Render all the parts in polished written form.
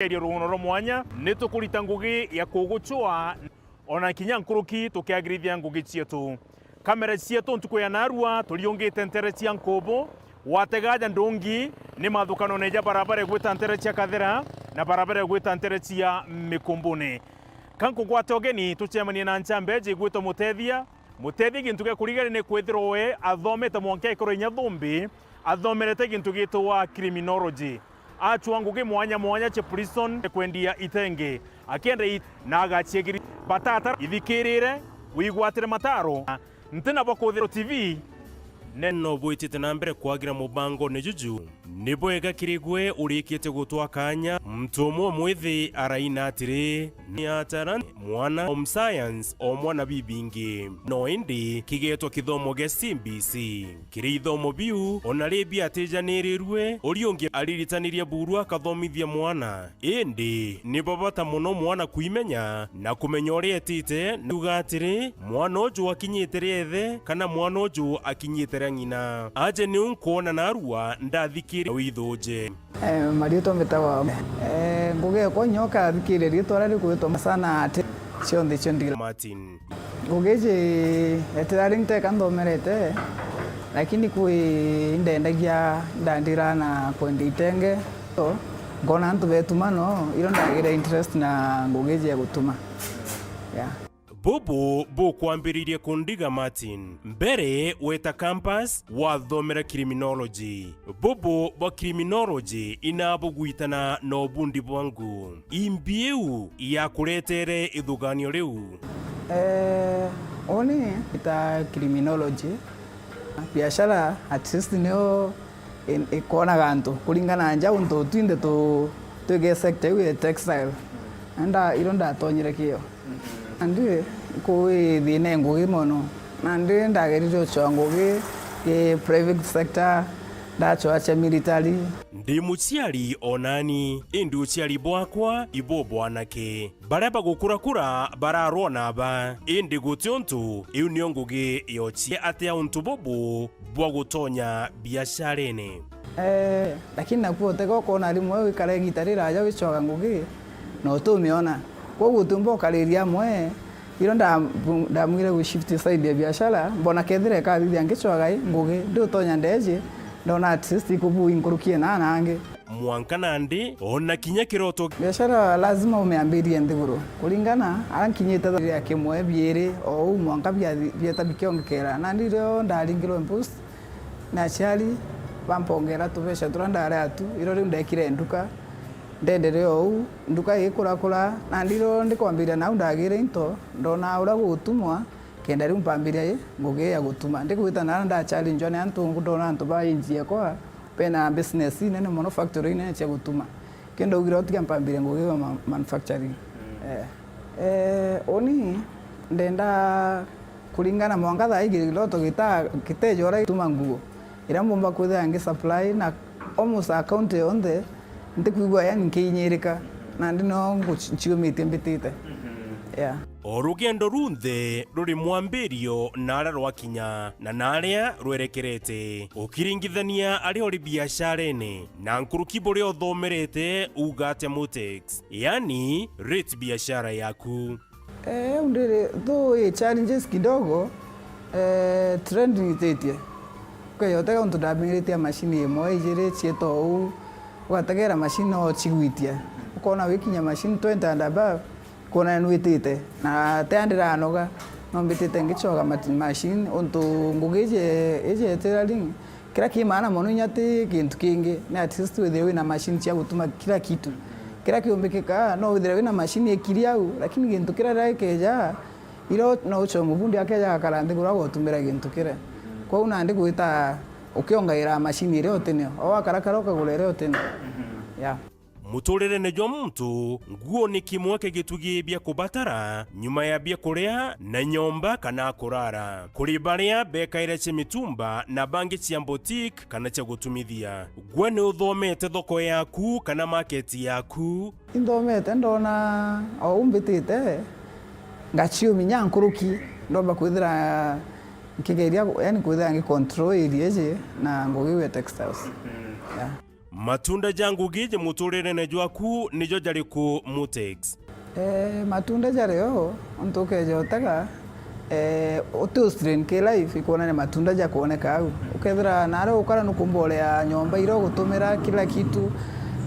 Runo mwanya nitukurita ngugi ya kuguchwa ona kinya nkuruki tukiagirithia ngugi cietu kamera cietu ntuku ya narua tuliongite ntere cia nkobo wategaja ndungi ni mathukano neja barabara gwita ntere cia kathera na barabara gwita ntere cia mikumbuni kanku gwate ogeni tucemanie na nchambeji gwito mutethia gintu gia kurigari ni kwithirwo we athomete mwanke ikoro inya thumbi athomerete gintu gitwa criminology achwa ngugi mwanya che prison kwendia itenge akienda na agachiegiri batata ithikirire wigwatire mataro ntina bokuthiro TV neno bwitite na mbere kwagira mubango ne juju nibo egakirigwe urikite gutwa kanya mtumo mwithi araina atiri ni atara mwana science o mwana bibingi no indi kigetwa kithomo ge CBC kiri ithomo biu onaribia atijanirwe uriongi ariritanirie buru akathomithia mwana indi ni babata muno mwana kuimenya na kumenya uri etite nugatiri mwana oju akinyite rethe kana mwana oju akinyite ngina aje ni unkuona narua ndathikire withuje marito metawa nguge ko nyoka thikire rito rari kwitwa sana ati chonde chondira Martin ngugeje etiraringte kandomerete lakini kui ndendagia ndandira na kwenditenge so ngona ntu betumano iro ndagira interest na ngugeje gutuma yeah. Bobo bo kwambiririe kundiga Martin mbere weta campus wathomera criminology bobo bo criminology inabo gwitana no bundi bwangu imbiu ya kuretere ithuganio riu oni ita criminology biashara at least nio ikona gantu kulingana nja unto twinde to twege sector we textile anda ironda tonyire kio andi kui thine ngugi mono nandi ndageriro chongugi ke private sector ndacho cha military ndi muciari onani indi uciari bwakwa ibo bwanake bareba gukurakura bararona ba indi gutiontu iu nio ngugi yochie atia untu bobo bwa gutonya biasharene lakini nakuote goko na rimwe wikare gitarira aja wicoga ngugi no tumiona kwa tumbo kaliria mwe iro ndamwire ku shift side ya biashara mbona kethire ka thithia ngicoga ngugi ndutonya ndeje ndona artist kubu inkurukie na nange mwankana ndi ona kinya kiroto biashara lazima umeambirie ndiguru kulingana arankinyite ya kimwe biere o mwanka bieta bikiongekera na ndiro ndaringiro impulse na chali bampongera tubesha turandare atu iro ndekire nduka ndendere ou nduka ikurakura na ndiro ndikwambiria na ndagire into ndona ura gutumwa kenda ri mpambiria ngugi ya gutuma ndikuita na nda challenge ne antu ndona antu ba injia kwa pena business nene manufacturing ne cha gutuma kenda ugira otiga mpambiria ngugi wa manufacturing oni ndenda kulingana mwanga tha igiri loto kitejo ra tuma nguo ira mbomba kwitha ngi supply na almost account onde ndikuigwa yani nkinyirika na ndino nguchiumite mbitite yeah. Orugendo runthe ruri mwambirio nara rwakinya na naria rwerekerete ukiringithania ari ori biasharene na nkuruki buri othomerete ugate mutex yani rate biashara yaku undire though challenges kidogo trend ni tetie kwa yote untu ndamiritie machine imwe ijire chieto u ugategera machine o chigwitia ukona wikinya machine 20 and above kona nwitite na tandira anoga no mbitite ngichoga machine untu ngugije teraling kila kimana mono nyati kintu kingi na artist with na machine cia gutuma kila kitu kila kiombekeka no with na machine ekiriau lakini kintu kira raikeja iro no ucho mubundi akeja karande gura gutumira kintu kira kwa una ndi gwita ukiongaira machine ire otene o akarakara ukagulere otene yeah. Muturire nejo muntu nguo ni kimwe kigitugie bia kubatara nyuma ya bia kuria na nyomba kana kurara kuri baria bekaire chimitumba na bangi cia boutique kana cha gutumithia gwe ni uthomete thoko yaku kana market yaku inthomete ndona o umbitite ngachio minya nkuruki ndomba kwithira nkigeria yani kwithira ngi control area je na ngugiwe textiles yeah. matunda jangugi je muturire ne jwaku nijo jariku Mutex. Matunda jareo ontoke jotaga otu strain ke life ikona ne matunda ja kuoneka au ukethira naro ukara nukumbolea nyomba iro gutumira kila kitu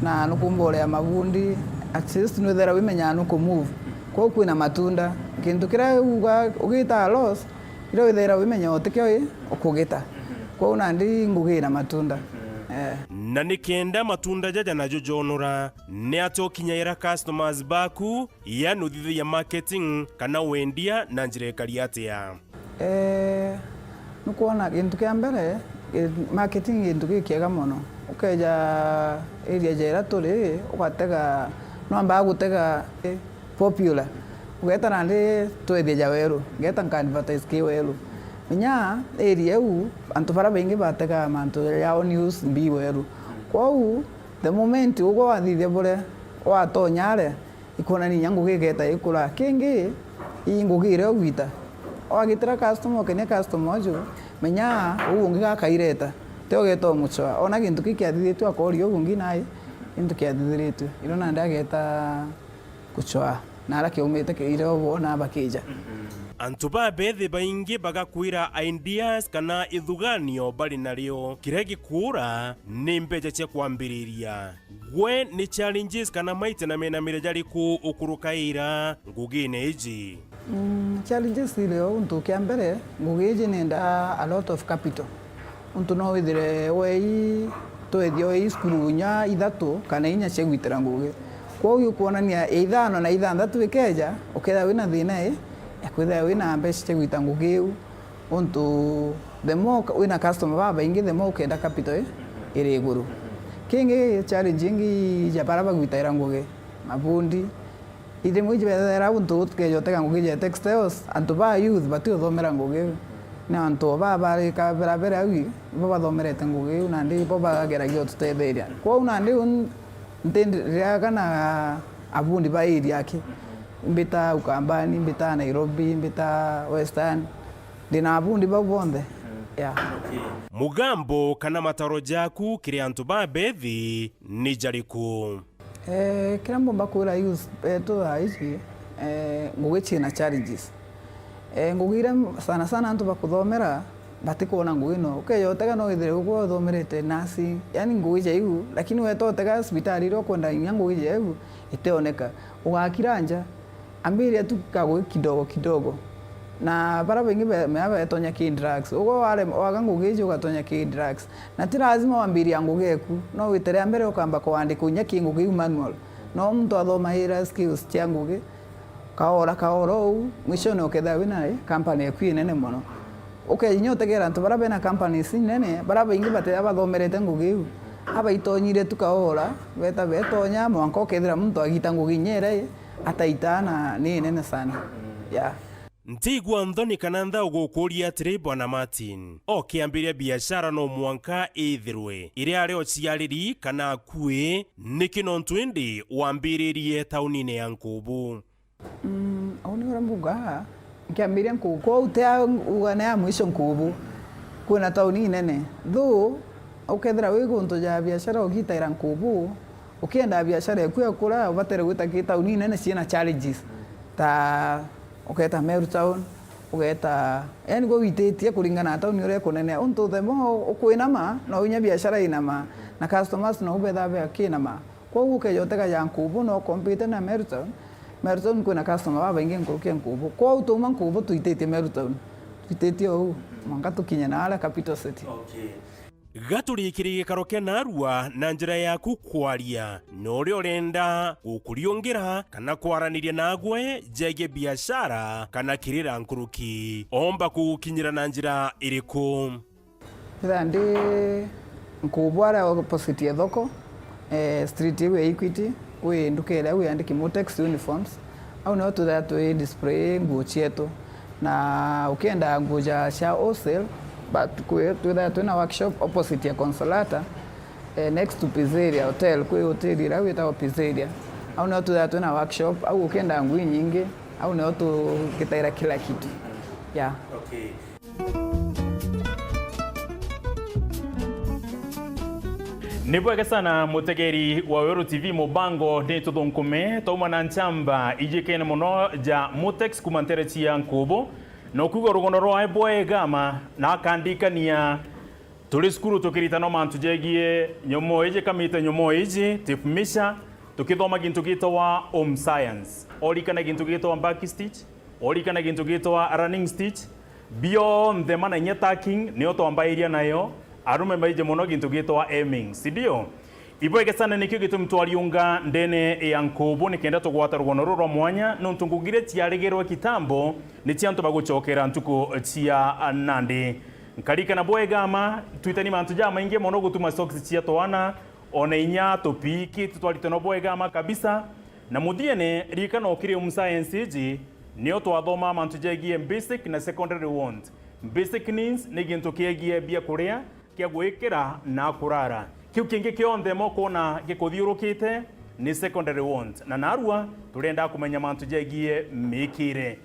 na nukumbolea magundi at least no thera wimenya nuku move kwa kwina matunda kintu kira ugita loss iro thera wimenya otekyo ukugita kwa unandi ngugi na matunda na nikenda matunda jaja na jojonora ne atokinyaira customers baku ya nuthithi ya marketing kana wendia na njire kariatia nukuona kintu kia mbere marketing kintu kikiega muno ukeja area jera tuli ugatega nwamba gutega popular ugeta nandi twethia jaweru geta advertise kiweru nya area u antu bara bengi batega mantu ya news mbi weru kwau the moment ugo wathithia bure watonyare ikona ni nyangu gigeta ikura kingi ingugire ugita wagitira customer kene customer ju menya ungi gakaireta teo geto muchwa ona gintu kikiathithitwe akori ungi nai into kiathithitwe irona ndageta kuchwa nara kiumite kiire obona bakija antu babethi baingi bagakwira ideas kana ithuganio bali nario kiregi kura ni mbeja cia kwambiriria gwe ni challenges kana maite na mena mirejari ku ukurukaira ngugine iji challenges ile untu kia mbere ngugiji nenda a lot of capital untu no withire wei twethio iskulunya ithatu kana inya cegwitira ngugi kwa uyu kuonania ithano na ithanthatu ikeja uketha wina thina kwitha wina mbeca cegwita ngugiu untu the more wina customer baba ingi the more ukenda capital iri iguru kingi challenging ja para bagwita ngugi mabundi ide mwiji bethera untu tukejotega ngugi ja textiles antu ba youth batu thomera ngugi na antu baba ka bera awi baba thomerete ngugi na ndi baba geragio tutetheria kwa una ndi ntenderia kana abundi ba area yake mbita Ukambani mbita Nairobi mbita Western dina abundi babonde mugambo kana mataro jaku kiri antu babethi ni jariku kila mbomba kula use to aici ngugi na challenges ngugire sana antu bakuthomera batikuona ngugi no ukeyotega no ithire ugo thomerete nasi yani ngugi jaigu lakini wetotega hospitali ro kwenda ngugi jaigu iteoneka ugakiranja ambiria tu kago kidogo na bara bengi meaba etonya ki drugs ugo wale waga ngugi ugatonya ki drugs na ti lazima wambiria ngugi eku no witere mbere ukamba kuandika unyaki ngugi manual no mtu athoma hira skills cia ngugi kaora mwisho no ketha wina company eku nene muno nyotegera antu bara bena companies nene bara bengi bate abathomerete ngugi aba itonyire tu kaora beta betonya mwanko kethira mtu agita ngugi nyere ataitana ni nene sana ntigwa nthoni kana ntha ugukuria atiri bwana Martin okiambiria biashara no mwanka ithirwe iri ari ociariri kana akue nikino ntwindi wambiririe taunine ya Nkubu auni ora mbuga nkiambiria Nkubu kwa utea ugana ya mwisho Nkubu kuna tauni nene thu ukethira wigu ntu ja biashara ugitaira Nkubu ukienda biashara yaku kula ubatere gwita tauni nene ciina challenges ta uketa Meru Town ugeta yani go witetie kuringana tauni ure kunene untu themo ukwinama no unya biashara inama na customers no ubetha be akinama kwa ukejoteka ya Nkubu no compete na Meru Town kuna customer baba ingi nkurukia Nkubu kwa utuma Nkubu tuitetie Meru Town tuitetie o manga tukinya na ala capital city gaturikiri gikaro kia narua na njira yaku kwaria nori urenda gukuriungira kana kwaraniria nagwe jege biashara kana kirira nkuruki omba kugukinyira na njira iriku ndi Nkubu ara opposite ya thoko street ya Equity we ndukera we andiki Mutex uniforms au no to display nguo chietu na ukienda nguo ja wholesale but tuna workshop opposite ya Consolata next to Pizzeria Hotel kwa hoteli la wita Pizzeria au no tuna workshop au ukienda ngui nyingi au no kitaira kila kitu Nibwege sana mutegeri wa Weru TV mubango ni tuthunkume toma na nchamba ijikene muno ja Mutex kumantereti ya Nkubu no kugo rugono rwa bwegama na kandikania tuli skuru tukiritano mantu jegie nyomo ije kamita nyomo ije tipumisha tukithoma gintu gitwa home science orikana gintu gitwa back stitch orikana gintu gitwa running stitch beyond the mana nyetaking ni otombairia nayo arume maije muno gintu gitwa aiming sidio ibwege sana nikyo gitu mtwaliunga ndene ya Nkubu nikenda tugwata rugono rwo mwanya no ntungugire tiaregerwa kitambo ni tianto baguchokera ntuko tia Nandi nkarika na bwegama twitani mantu jama inge muno gutuma socks tia twana ona inya topiki tutwalite no bwegama kabisa na mudiene rika no kiri science ji niyo twathoma mantu jegie basic na secondary want basic means ni gintu kiegie bia kuria kia gwikira na kurara kiu kingi kionthe moko na gikuthiurukite ni secondary want na narua turenda kumenya mantu jegie mikire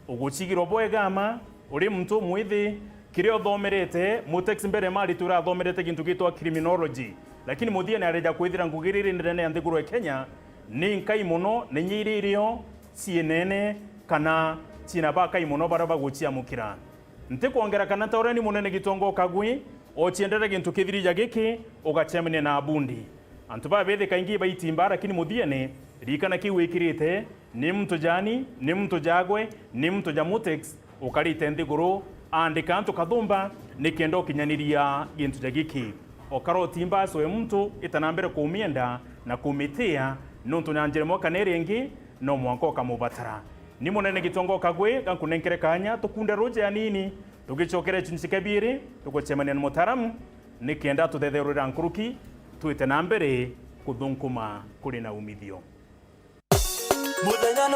uguchigiro bwegama uri muntu mwithi kirio thomerete Mutex mbere mali turathomerete gintu gitwa criminology lakini muthie na areja kwithira ngugiriri ndene nthiguru Kenya ni nkai muno ni nyiririo cienene kana cina bakai muno baraba guchia mukira nti kuongera kana taureni munene gitongo kagwi o chiendere gintu kithirija giki ugachemene na bundi antu ba bethe kaingi baitimba lakini muthiene rikana kiwikirite ni mtu jani ni mtu jagwe ni mtu ja Mutex ukarite nthiguru andika antu kathumba ni kendo kinyaniria gintu ja giki okaro timba so mtu itanambere kumienda na kumitia nuntu nyanjire moka nerengi no mwanko kamubatara ni munene gitongo kagwe kankunenkere kanya tukunda roje anini tugichokere chinsikabiri tugochemania na mutaramu nikenda tuthetherura nkuruki tuite na mbere kuthunkuma kuri na umithio.